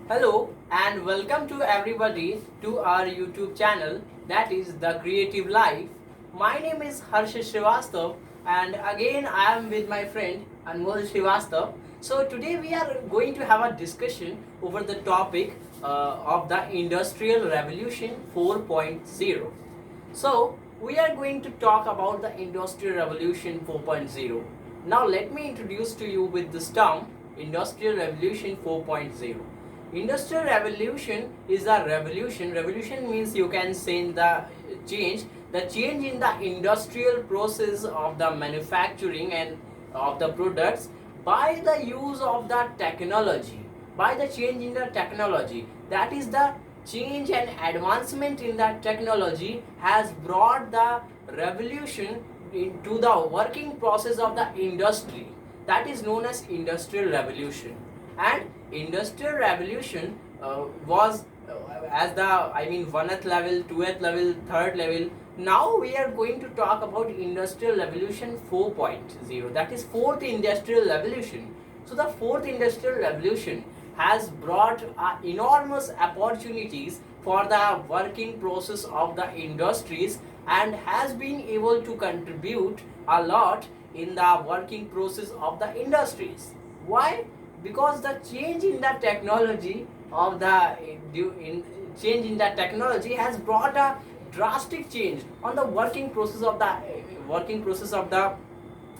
Hello and welcome to everybody to our YouTube channel, that is The Creative Life. My name is Harsh Srivastav and again I am with my friend Anmol Srivastav. So today we are going to have a discussion over the topic of the Industrial Revolution 4.0. So we are going to talk about the Industrial Revolution 4.0. Now let me introduce to you with this term Industrial Revolution 4.0. Industrial revolution is a revolution. Revolution means you can say in the change in the industrial process of the manufacturing and of the products by the use of the technology. By the change in the technology, that is the change and advancement in the technology has brought the revolution into the working process of the industry. That is known as industrial revolution. And industrial revolution was as the one-th level, two-th level, third level. Now we are going to talk about industrial revolution 4.0, that is fourth industrial revolution. So the fourth industrial revolution has brought enormous opportunities for the working process of the industries and has been able to contribute a lot in the working process of the industries. Why? Because the change in the technology of the change in the technology has brought a drastic change on the working process of the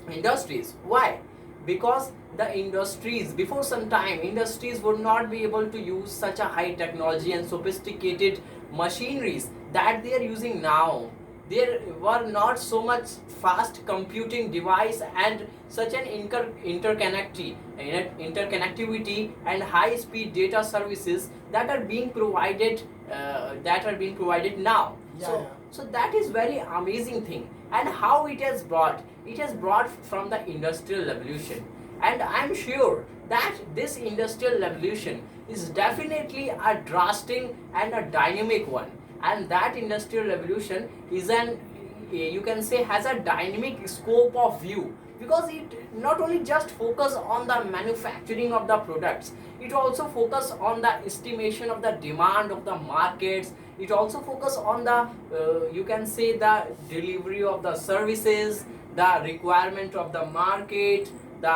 industries. Why? Because the industries, before some time, industries would not be able to use such a high technology and sophisticated machineries that they are using now. There were not so much fast computing device and such an interconnectivity and high speed data services that are being provided now. So that is very amazing thing. And how it has brought from the industrial revolution. And I'm sure that this industrial revolution is definitely a drastic and a dynamic one. And that industrial revolution is you can say has a dynamic scope of view, because it not only just focus on the manufacturing of the products, it also focus on the estimation of the demand of the markets. It also focus on the you can say the delivery of the services, the requirement of the market, the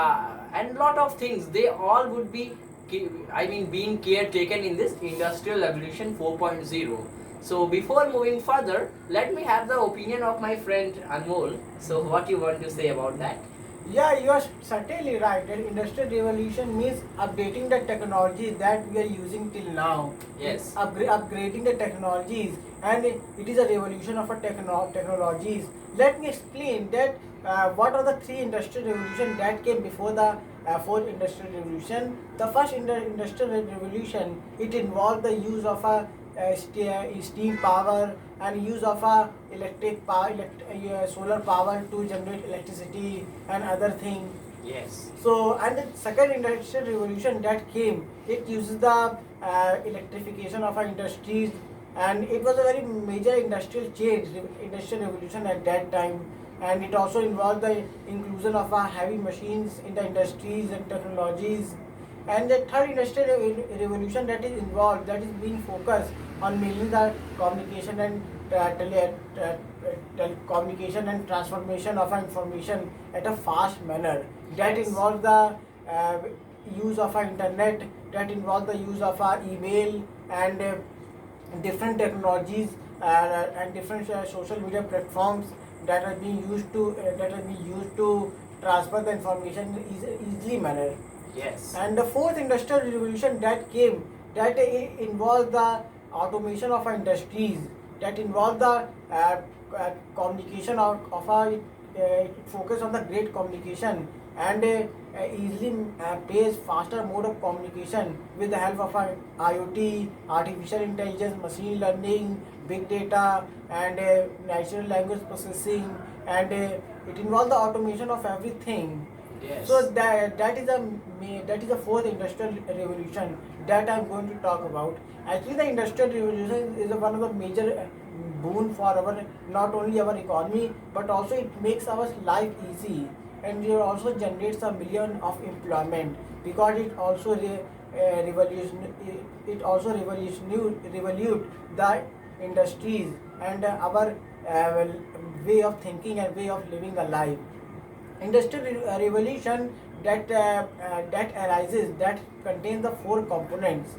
and lot of things. They all would be being care taken in this industrial revolution 4.0. So before moving further, let me have the opinion of my friend Anmol. So what you want to say about that? Yeah, you are certainly right. That industrial revolution means updating the technology that we are using till now. Yes. Upgrading the technologies, and it is a revolution of a technologies. Let me explain that what are the three industrial revolutions that came before the fourth industrial revolution. The first industrial revolution, it involved the use of a steam power and use of a electric power, solar power to generate electricity and other thing. Yes. So, and the second industrial revolution that came, it uses the electrification of our industries, and it was a very major industrial change, industrial revolution at that time. And it also involved the inclusion of heavy machines in the industries and technologies. And the third industrial revolution that is involved, that is being focused on mainly the communication and telecommunication and transformation of information at a fast manner. That Yes. involves the use of internet, that involves the use of email and different technologies and different social media platforms that are being used to transfer the information easily manner. Yes. And the fourth industrial revolution that came, that involved the automation of our industries, that involved the communication of our focus on the great communication and easily pays faster mode of communication with the help of our IoT, artificial intelligence, machine learning, big data, and natural language processing, and it involves the automation of everything. Yes. So that is the fourth industrial revolution that I'm going to talk about. Actually, the industrial revolution is one of the major boon for our not only our economy, but also it makes our life easy. and it also generates a million of employment, because it also revolute the industries and our well, way of thinking and way of living a life. Industrial revolution that arises, that contains the four components.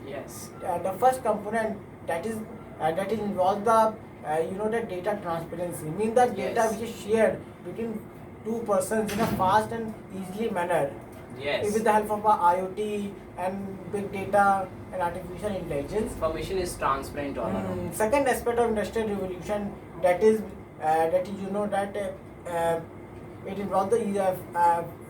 Yes. The first component, that is involves the the data transparency, means the data Yes. which is shared between two persons in a fast and easily manner, Yes. with the help of IoT and big data and artificial intelligence. Information is transparent all around. Second aspect of industrial revolution, that is that it involves the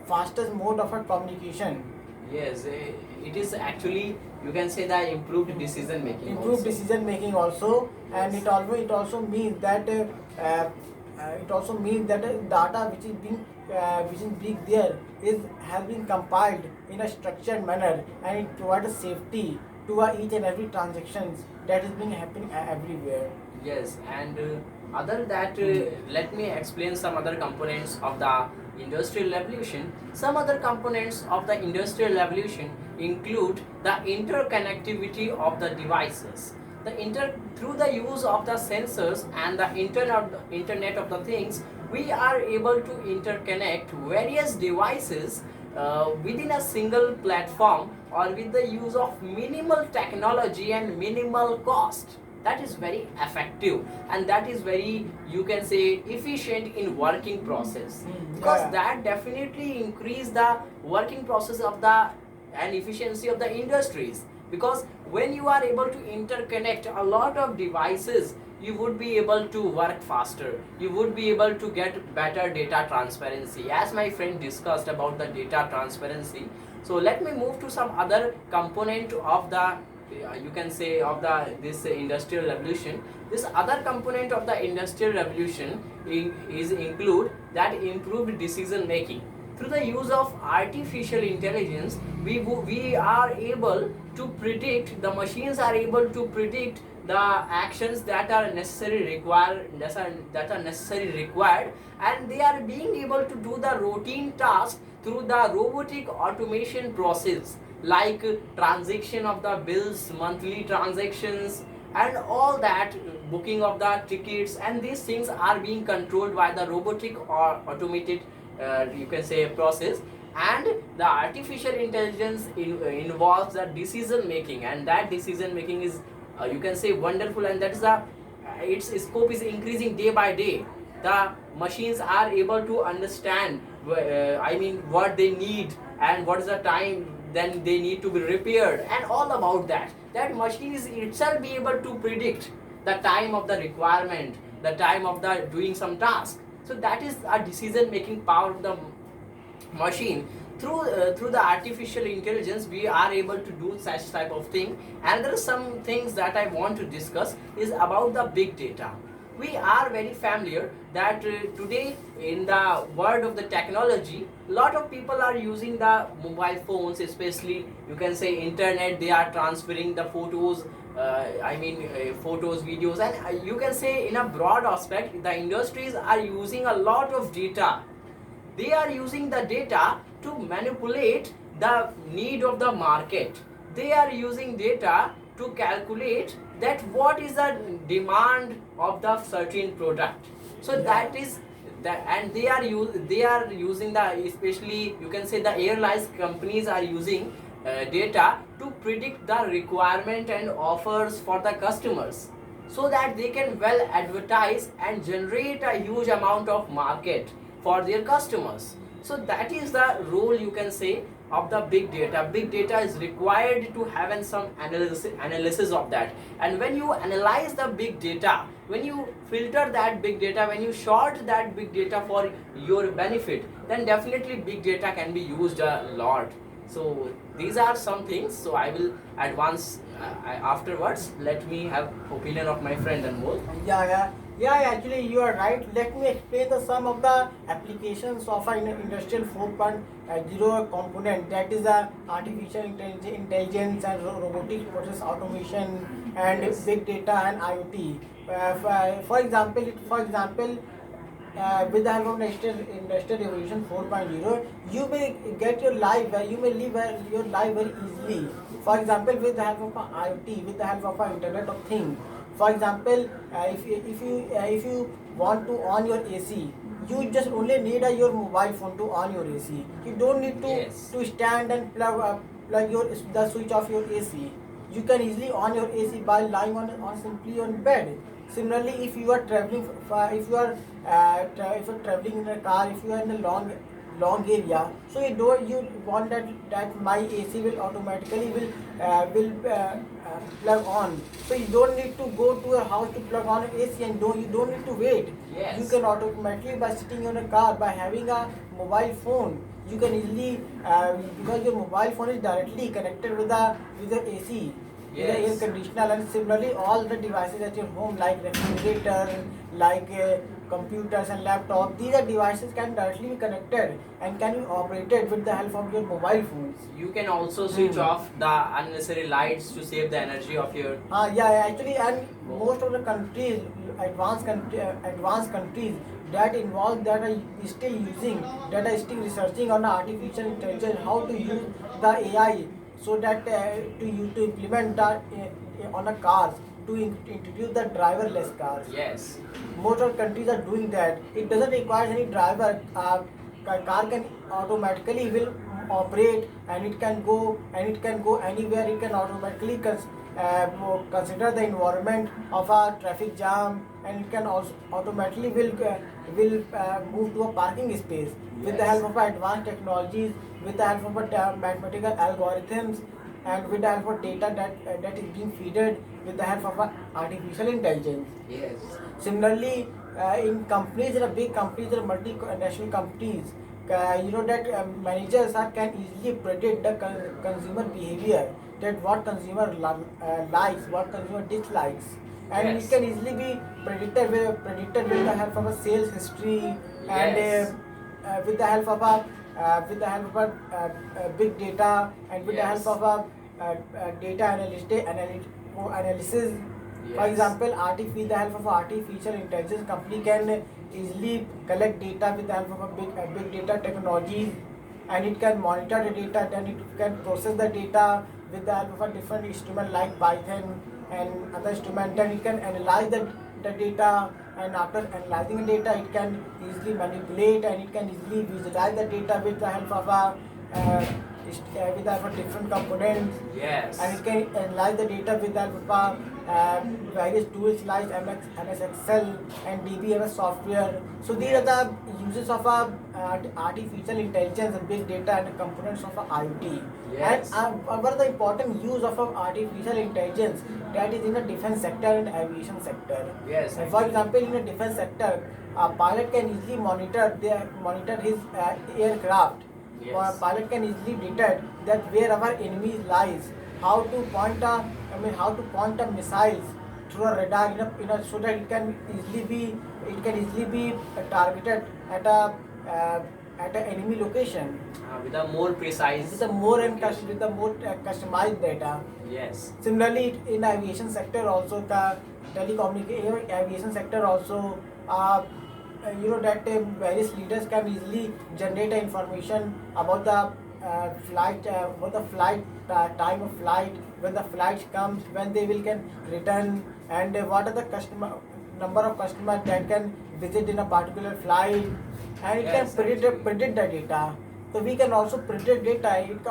fastest mode of a communication. Yes, it is actually, you can say, the improved decision making. Improved decision making also, and Yes. it also means that data which is being there is has been compiled in a structured manner, and it provides safety to each and every transactions that is being happening everywhere. Yes, and other that, let me explain some other components of the industrial revolution. Some other components of the industrial revolution include the interconnectivity of the devices. Through the use of the sensors and the internet of the things, we are able to interconnect various devices within a single platform, or with the use of minimal technology and minimal cost. That is very effective, and that is very, you can say, efficient in working process, because Yeah. that definitely increase the working process of the and efficiency of the industries. Because when you are able to interconnect a lot of devices, you would be able to work faster, you would be able to get better data transparency, as my friend discussed about the data transparency. So let me move to some other component of the, you can say, of the this industrial revolution. This other component of the industrial revolution is include that improved decision making. Through the use of artificial intelligence, we are able to predict, the machines are able to predict the actions that are necessary required, and they are being able to do the routine task through the robotic automation process, like transaction of the bills, monthly transactions, and all that, booking of the tickets, and these things are being controlled by the robotic or automated, you can say, process. And the artificial intelligence involves the decision making, and that decision making is, you can say, wonderful, and that is the its scope is increasing day by day. The machines are able to understand, I mean, what they need and what is the time then they need to be repaired, and all about that machine is itself be able to predict the time of the requirement, the time of the doing some task. So that is a decision making power of the machine. Through the artificial intelligence, we are able to do such type of thing. And there are some things that I want to discuss is about the big data. We are very familiar that today in the world of the technology, lot of people are using the mobile phones, especially, you can say, internet. They are transferring the photos, photos, videos, and you can say, in a broad aspect, the industries are using a lot of data. They are using the data to manipulate the need of the market. They are using data to calculate that what is the demand of the certain product. So that is that, and they are using the, especially, you can say, the airlines companies are using data to predict the requirement and offers for the customers, so that they can well advertise and generate a huge amount of market for their customers. So that is the role, you can say, of the big data. Big data is required to have some analysis of that. And when you analyze the big data, when you filter that big data, when you sort that big data for your benefit, then definitely big data can be used a lot. So these are some things. So I will advance afterwards. Let me have opinion of my friend Anmol. Actually, you are right. Let me explain some of the applications of an industrial 4.0 component, that is artificial intelligence and robotic process automation and Yes. big data and IoT. For example, with the help of the industrial revolution 4.0, you may get your life, you may live your life very easily. For example, with the help of IoT, with the help of Internet of Things. For example, if you want to on your AC, you just only need your mobile phone to on your AC. You don't need Yes. to stand and plug your the switch of your AC. You can easily on your AC by lying on simply on bed. Similarly, if you are traveling, if you're traveling in a car, if you are in a long area, so you want that my AC will automatically will plug on. So you don't need to go to a house to plug on AC, and you don't need to wait. Yes. You can automatically, by sitting in a car, by having a mobile phone, you can easily because your mobile phone is directly connected with the AC. With the air Yes. conditioner, and similarly all the devices at your home like refrigerator, like computers and laptop, these are devices can directly be connected and can be operated with the help of your mobile phones. You can also switch Hmm. off the unnecessary lights to save the energy of your. Yeah, actually, and most of the countries, advanced countries that involve that are still using, that are still researching on artificial intelligence, how to use the AI, so that to implement that on a cars, to introduce the driverless cars. Yes. Most of countries are doing that. It doesn't require any driver. Car can automatically will operate, and it can go anywhere. It can automatically consider the environment of a traffic jam, and it can also automatically will move to a parking space with the Yes. help of advanced technologies, with the help of mathematical algorithms, and with the help of data that is being fed with the help of artificial intelligence. Yes. Similarly, in companies, in a big companies, or multinational companies, that managers can easily predict the consumer behavior, that what consumer likes, what consumer dislikes, and it Yes. can easily be predicted with the help of a sales history, and Yes. with the help of big data, and with the Yes. help of data analysis. For Yes. example, with the help of artificial intelligence, company can easily collect data with the help of big data technologies, and it can monitor the data. Then it can process the data with the help of a different instrument like Python and other instrument. Then it can analyze the data, and after analyzing the data, it can easily manipulate, and it can easily visualize the data with the help of with the help of different components. Yes. And it can analyze the data with the help of various tools like MS Excel and DBMS software. So these are the uses of artificial intelligence, big data, and components of IoT. Yes. And one of the important use of artificial intelligence, that is in the defense sector and aviation sector. Yes, For actually. example, in the defense sector, a pilot can easily monitor his aircraft. Yes. Pilot can easily detect that wherever enemy lies, how to how to point a missiles through a radar so that it can easily be targeted at a enemy location With a more precise. with the more location. with the more customized data. Yes. Similarly, in aviation sector also, the telecommunication aviation sector also, that various leaders can easily generate information about the flight time of flight, when the flight comes, when they will can return, and what are the customer number of customers that can visit in a particular flight, and it Yes, can actually. predict the data. So we can also predict data. It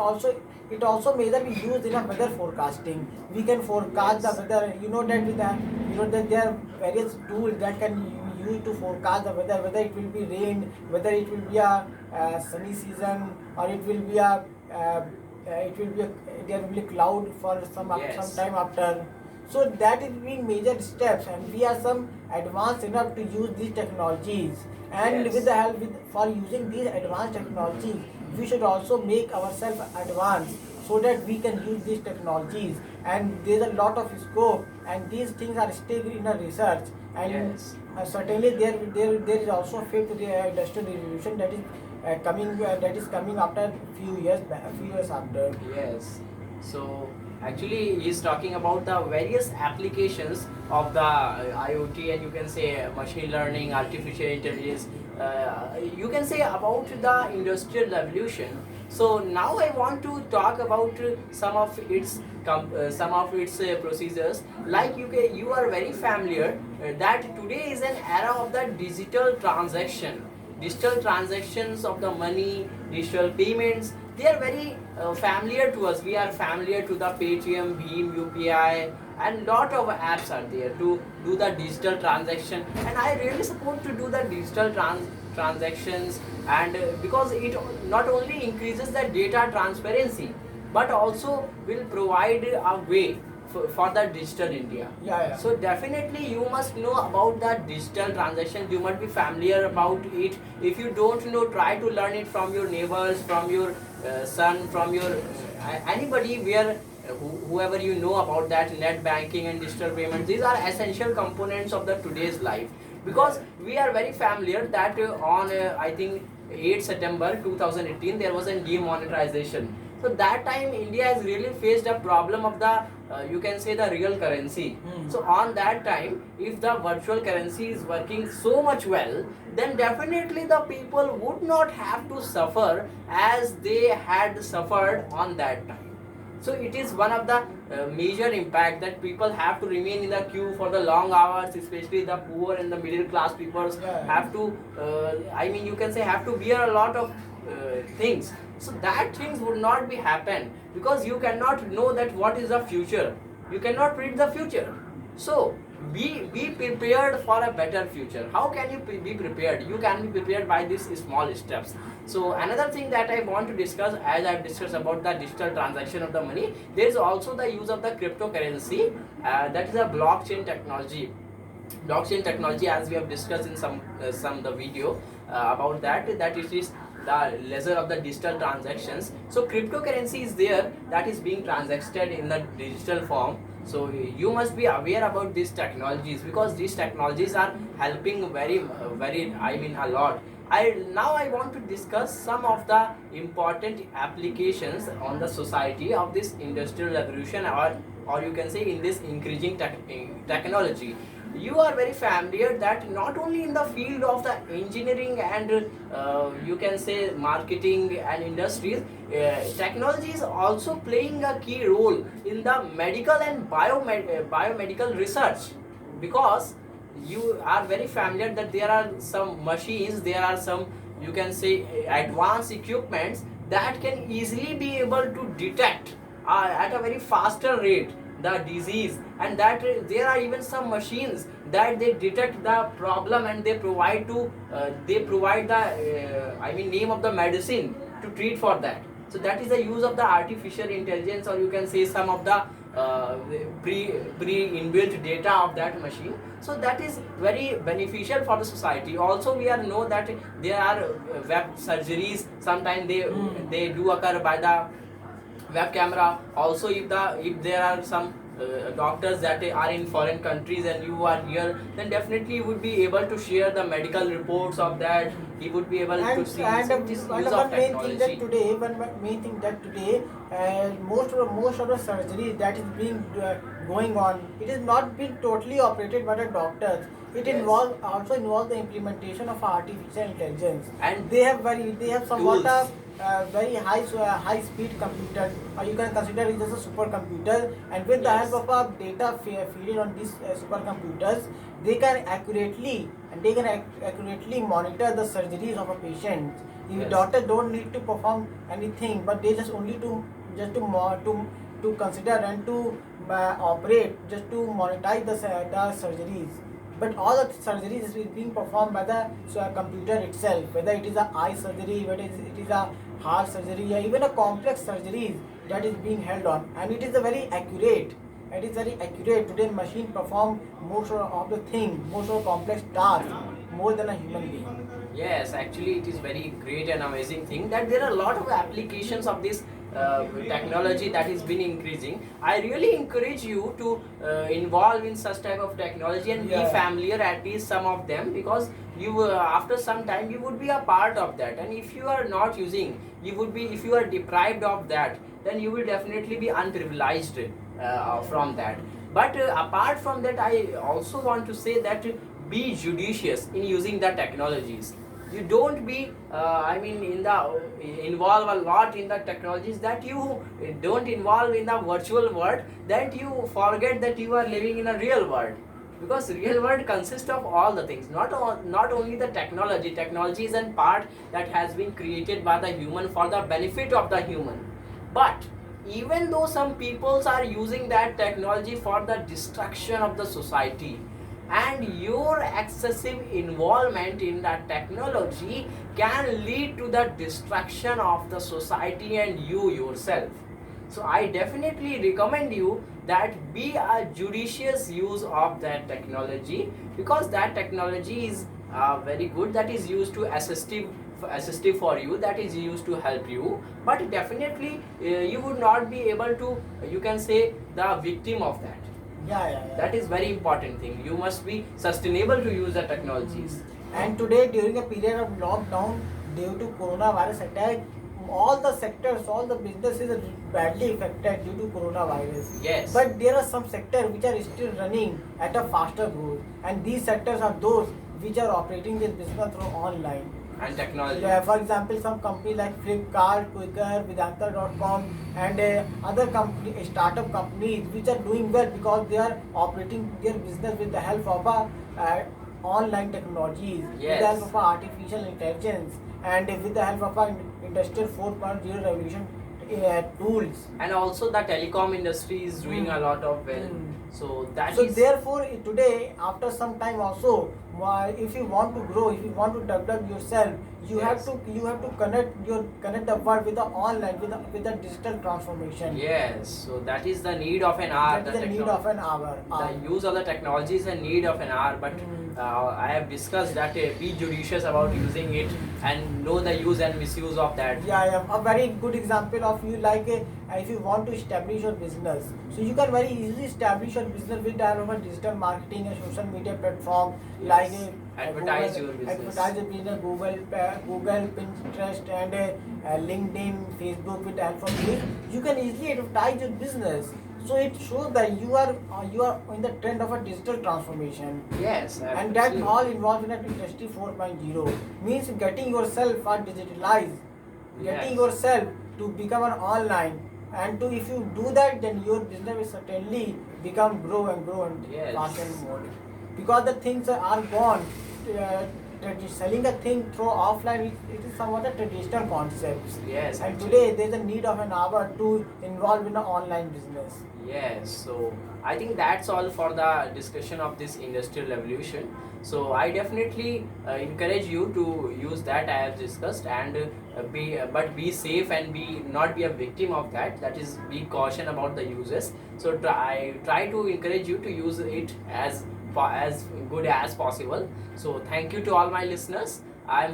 also may be used in a weather forecasting. We can forecast Yes. the weather. That there are various tools that can be used to forecast the weather, whether it will be rain, whether it will be a sunny season, or it will be there will be cloud for some Yes. time after. So that is being major steps, and we are some advanced enough to use these technologies. And Yes. with the help for using these advanced technologies, we should also make ourselves advanced so that we can use these technologies. And there's a lot of scope, and these things are still in a research. And Yes. certainly there is also a fifth industrial revolution that is coming after a few years after. Yes. So Actually, he's talking about the various applications of the IoT, and you can say machine learning, artificial intelligence. You can say about the industrial revolution. So now I want to talk about some of its procedures. Like you are very familiar that today is an era of the digital transaction, digital transactions of the money, digital payments. They are very familiar to us. We are familiar to the Paytm, Bheem, UPI, and lot of apps are there to do the digital transaction. And I really support to do the digital transactions, and because it not only increases the data transparency, but also will provide a way for the digital India. Yeah. So definitely you must know about the digital transactions. You must be familiar about it. If you don't know, try to learn it from your neighbors, from your son, from your anybody where whoever you know about that net banking and digital payments. These are essential components of the today's life, because we are very familiar that on I think 8 September 2018 there was a demonetization. So that time India has really faced a problem of the you can say the real currency. So on that time, if the virtual currency is working so much well, then definitely the people would not have to suffer as they had suffered on that time. So it is one of the major impact that people have to remain in the queue for the long hours, especially the poor and the middle class people have to I mean you can say have to bear a lot of things. So that things would not be happen, because you cannot know that what is the future. You cannot predict the future. So be prepared for a better future. How can you be prepared? You can be prepared by these small steps. So another thing that I want to discuss, as I've discussed about the digital transaction of the money, there is also the use of the cryptocurrency, that is a blockchain technology. Blockchain technology, as we have discussed in some the video about that it is the ledger of the digital transactions. So cryptocurrency is there that is being transacted in the digital form. So you must be aware about these technologies, because these technologies are helping very I mean a lot. I want to discuss some of the important applications on the society of this industrial revolution, or you can say in this increasing technology. You are very familiar that not only in the field of the engineering and you can say marketing and industries, technology is also playing a key role in the medical and biomedical research, because you are very familiar that there are some machines, there are some you can say advanced equipments that can easily be able to detect at a very faster rate the disease, and that there are even some machines that they detect the problem and they provide the I mean name of the medicine to treat for that. So that is the use of the artificial intelligence, or you can say some of the pre inbuilt data of that machine. So that is very beneficial for the society. Also we are know that there are web surgeries sometimes they do occur by the web camera. Also if there are some doctors that are in foreign countries and you are here, then definitely you would be able to share the medical reports of that. He would be able to see. So this use of technology. One main thing that today most of the surgery that is being going on, it is not being totally operated by the doctors. It Yes. also involves the implementation of artificial intelligence, And they have somewhat tools. very high speed computer, or you can consider it as a supercomputer, and with the Yes. help of a data feeded on these supercomputers, they can accurately monitor the surgeries of a patient. The Yes. doctor don't need to perform anything, but they just only to consider and to operate, just to monetize the surgeries. But all the surgeries is being performed by the computer itself, whether it is a eye surgery, whether it is a heart surgery, or even a complex surgeries that is being held on, and it is a very accurate. It is very accurate. Today, machine perform most of the thing, most of the complex tasks more than a human being. Yes, actually, it is very great and amazing thing that there are a lot of applications of this technology that has been increasing. I really encourage you to involve in such type of technology and Yeah. be familiar at least some of them, because you after some time you would be a part of that, and if you are not using, you would be, if you are deprived of that, then you will definitely be unprivileged from that. But apart from that, I also want to say that be judicious in using the technologies. You don't be I mean in the involve a lot in the technologies, that you don't involve in the virtual world, that you forget that you are living in a real world. Because real world consists of all the things, not only the technology is a part that has been created by the human for the benefit of the human. But even though some peoples are using that technology for the destruction of the society, and your excessive involvement in that technology can lead to the destruction of the society and you yourself. So I definitely recommend you that be a judicious use of that technology, because that technology is very good, that is used to assistive for you, that is used to help you. But definitely you would not be able to, you can say, the victim of that. Yeah. That is very important thing. You must be sustainable to use the technologies. And today, during a period of lockdown due to coronavirus attack, all the sectors, all the businesses are badly affected due to coronavirus. Yes. But there are some sectors which are still running at a faster growth, and these sectors are those which are operating their business through online And technology. Yeah, for example, some companies like Flipkart, Quicker, Vedanta.com, and other company, startup companies which are doing well because they are operating their business with the help of online technologies, with the Yes. help of artificial intelligence, and with the help of industrial 4.0 revolution tools. And also the telecom industry is doing a lot of well. So that is. Therefore, today, after some time also, if you want to grow, if you want to develop yourself, you Yes. have to connect the world with the online, with the digital transformation. Yes, so that is the need of an hour. That is the need of an hour. The use of the technology is a need of an hour, but I have discussed that be judicious about using it and know the use and misuse of that. Yeah. A very good example of you, like if you want to establish your business, so you can very easily establish your business with the help of a digital marketing and social media platform. Yes. Like Advertise Google, your business. advertise your business, Google, Pinterest, and LinkedIn, Facebook. With the help of this, you can easily advertise your business. So it shows that you are in the trend of a digital transformation. Yes, And that all involved in a industry 4.0 means getting yourself digitalized, getting Yes. yourself to become an online, and to, if you do that, then your business will certainly grow and Yes. faster and more, because the things are gone. Selling a thing through offline, it is somewhat a traditional concept. Yes, And actually. today there is a need of an hour to involve in an online business. Yes, so I think that's all for the discussion of this industrial revolution. So I definitely encourage you to use that I have discussed, and be safe and not be a victim of that. That is, be caution about the uses. So try to encourage you to use it as good as possible. So thank you to all my listeners. I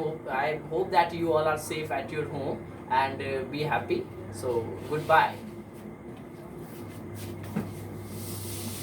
hope that you all are safe at your home and be happy. So goodbye.